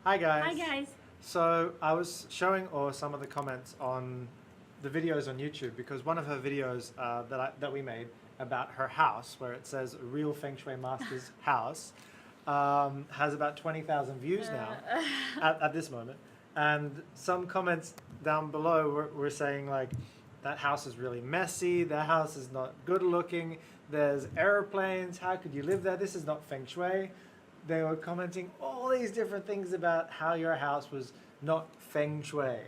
Hi guys. Hi guys. So I was showing Or some of the comments on the videos on YouTube because one of her videos that we made about her house, where it says Real Feng Shui Master's house, has about 20,000 views now at this moment. And some comments down below were saying like, that house is really messy, that house is not good looking, there's airplanes, how could you live there, this is not Feng Shui. They were commenting all these different things about how your house was not Feng Shui.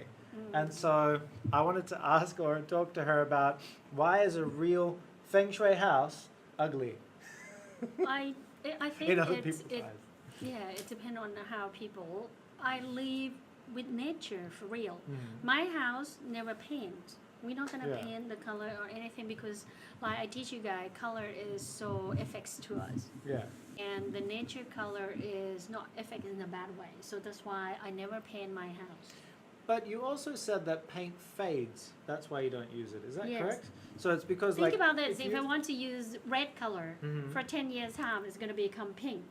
And so I wanted to ask or talk to her about, why is a real Feng Shui house ugly? I think In other people's eyes. it depends on how people. I live with nature for real. Mhm. My house never paint. We're not gonna Yeah. paint the color or anything because, like I teach you guys, color is so affects to us, Yeah. and the nature color is not affect in a bad way. So that's why I never paint my house. But you also said that paint fades. That's why you don't use it. Is that Yes. correct? So it's because Think like about this. if If you- I want to use red color Mhm. for 10 years time, it's gonna become pink.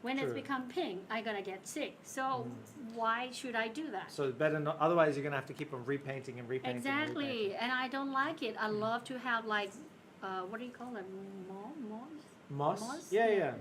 When it's True. become pink, I'm gonna get sick. So why should I do that? So it's better not. Otherwise, you're gonna have to keep on repainting and repainting. And Exactly, repainting. and I don't like it. I love to have like, what do you call it? Moss? Moss? Yeah, yeah.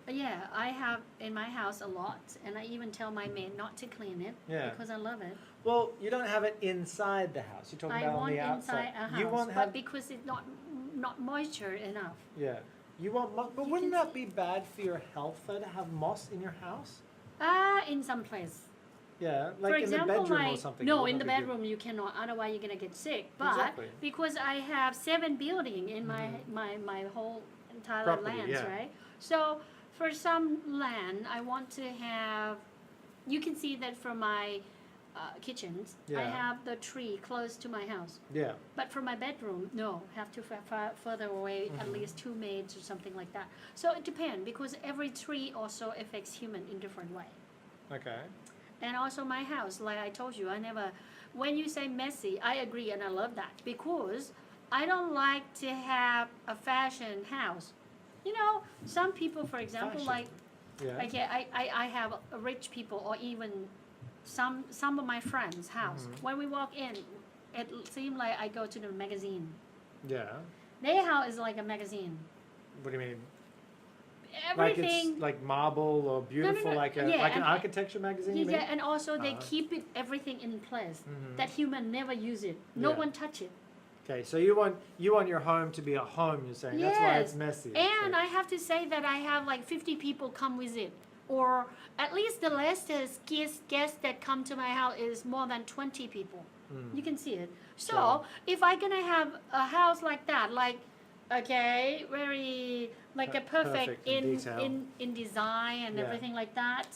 Yeah, I have in my house a lot, and I even tell my maid not to clean it Yeah. because I love it. Well, you don't have it inside the house. You're talking I about on want the outside. inside a house, You want but have because it's not moisture enough. yeah. You want but You wouldn't can that be bad for your health though to have moss in your house? In some place. Yeah, like For in example, the bedroom my or something. no, it in the wouldn't be good. bedroom you cannot. Otherwise, you're gonna get sick. But Exactly. because I have 7 building in my whole entire Property, lands, yeah. right? So for some land, I want to have. You can see that from my kitchens, I Yeah. have the tree close to my house. Yeah. But for my bedroom, no, have to further away, at least 2 meters or something like that. So it depends because every tree also affects human in different way. Okay. And also my house, like I told you, I never, when you say messy, I agree and I love that because I don't like to have a fashion house. You know, some people, for example, Fashion. like, Yeah. okay, I have rich people or even some of my friends' house. When we walk in, it seems like I go to the magazine. Yeah. Their house is like a magazine. What do you mean? Everything. Like it's like marble or beautiful, like a Yeah, like an and- architecture magazine. You Yeah, mean? and also they Uh-huh. keep it everything in place. Mhm. That human never use it. No Yeah. one touch it. Okay, so you want your home to be a home. You're saying that's why it's Yes. messy. And So- I have to say that I have like 50 people come with it. Or at least the latest guests that come to my house is more than 20 people. You can see it. So Yeah. if I'm gonna have a house like that, like okay, very like a Perfect in detail. in design and Yeah. everything like that,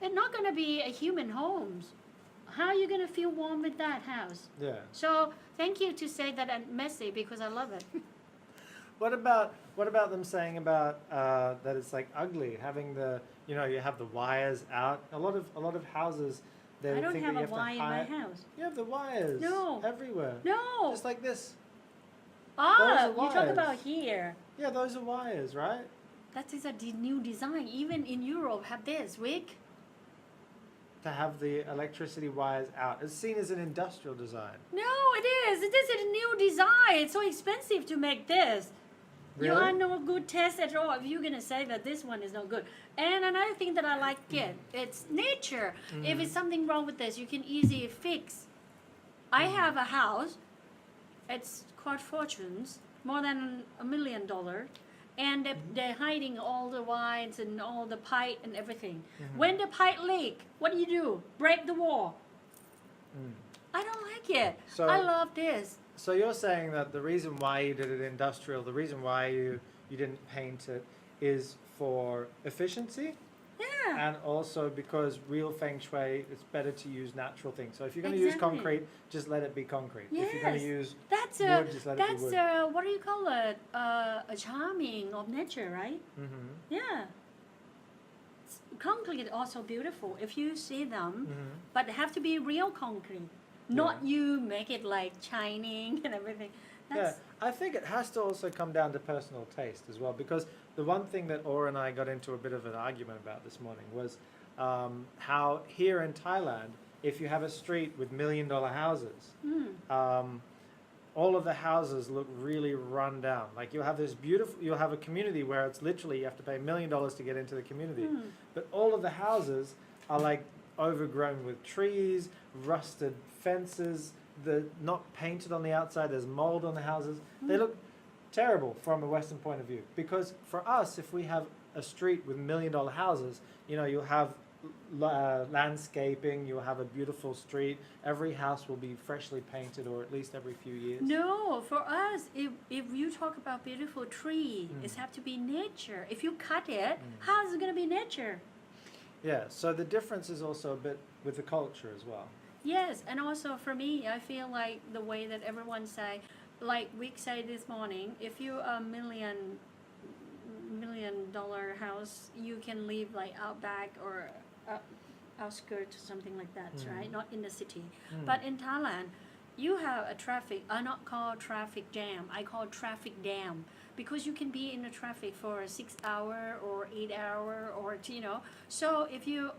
it's not gonna be a human homes. How are you gonna feel warm with that house? Yeah. So thank you to say that I'm messy because I love it. What about them saying about that it's like ugly, having you have the wires out. A lot of houses they I don't think have that a you have wire to in my hide. house. You have the wires. No. Everywhere. No. Just like this. Ah, Those are you talk wires. about here. Yeah, those are wires, right? That is a new design. Even in Europe, have this, Rick. To have the electricity wires out. It's seen as an industrial design. No, it is. It is a new design. It's so expensive to make this. You Really? are no good test at all if you're gonna say that this one is not good. And another thing that I like it's nature. If it's something wrong with this, you can easily fix. I have a house. It's quite fortunes, more than $1 million, and they're hiding all the wires and all the pipe and everything. When the pipe leak, what do? Break the wall. I don't like it. So- I love this. So you're saying that the reason why you did it industrial, the reason why you didn't paint it is for efficiency? Yeah. And also because real Feng Shui, it's better to use natural things. So if you're going to use Exactly. concrete, just let it be concrete. If you're going Yes. to use That's wood, just let it be that's wood. what do you call it? A charming of nature, right? Mm-hmm. Yeah. Concrete is also beautiful if you see them, Mm-hmm. but it have to be real concrete, not you make it like shining and everything. Yeah, That's, I think it has to also come down to personal taste as well, because the one thing that Aura and I got into a bit of an argument about this morning was how here in Thailand, if you have a street with $1 million houses, all of the houses look really run down. Like you'll have a community where it's literally you have to pay $1 million to get into the community, but all of the houses are like overgrown with trees, rusted fences, they're not painted on the outside, there's mold on the houses. They look terrible from a Western point of view, because for us, if we have a street with $1 million houses, you know, you'll have landscaping, you'll have a beautiful street, every house will be freshly painted, or at least every few years. No, for us, if you talk about beautiful tree, it have to be nature. If you cut it, how is it going to be nature? Yeah, so the difference is also a bit with the culture as well. Yes, and also for me, I feel like the way that everyone say, like we say this morning, if you a $1 million house, you can live like out back or outskirts or something like that, right? Not in the city. But in Thailand, you have a traffic. I not call traffic jam. I call traffic dam, because you can be in the traffic for a 6 hour or 8 hour or you know. So if you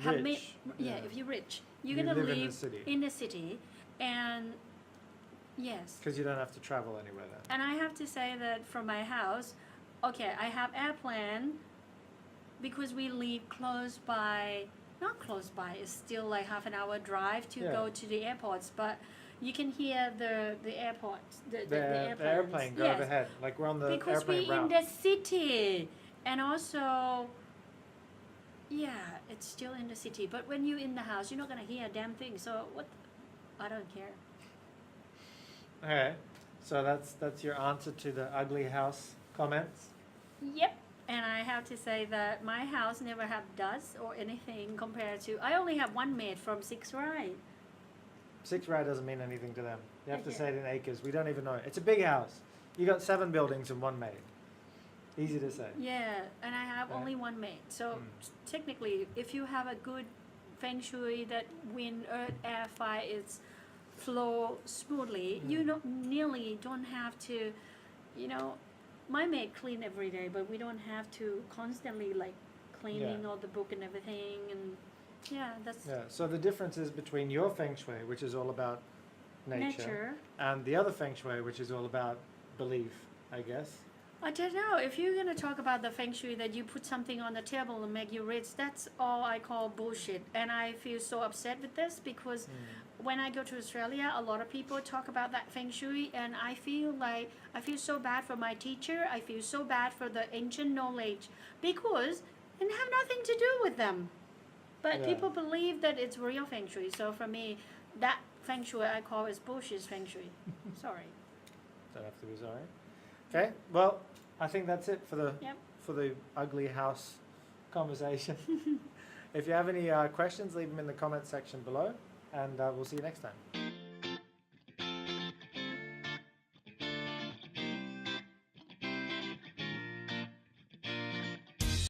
Rich, if you're rich, you're You gonna live live in the city. and yes. Because you don't have to travel anywhere then. And I have to say that from my house, okay, I have airplane because we live close by, not close by, it's still like half an hour drive to go to the airports, but you can hear the airports, the airplane go overhead, like we're on the because airplane we're in route. the city, and also, yeah, it's still in the city. But when you're in the house, you're not gonna hear a damn thing. So what? I don't care. Okay, so that's your answer to the ugly house comments. Yep. And I have to say that my house never have dust or anything compared to. I only have one maid from 6 Rai. 6 Rai doesn't mean anything to them. You have to Okay. say it in acres. We don't even know. It's a big house. You got 7 buildings and 1 maid. Easy to say. Yeah, and I have Right. only one maid. So technically, if you have a good feng shui that wind, earth, air, fire is flow smoothly, you nearly don't have to, you know. My maid clean every day, but we don't have to constantly like cleaning all the book and everything, and that's Yeah. So the difference is between your feng shui, which is all about nature, and the other feng shui, which is all about belief, I guess. I don't know. If you're gonna talk about the feng shui that you put something on the table and make you rich, that's all I call bullshit. And I feel so upset with this because when I go to Australia, a lot of people talk about that feng shui, and I feel so bad for my teacher. I feel so bad for the ancient knowledge because it have nothing to do with them. But people believe that it's real feng shui. So for me, that feng shui I call is bullshit feng shui. Sorry. Don't have to be sorry. Okay. Well, I think that's it for the Yep. for the ugly house conversation. If you have any questions, leave them in the comment section below, and we'll see you next time.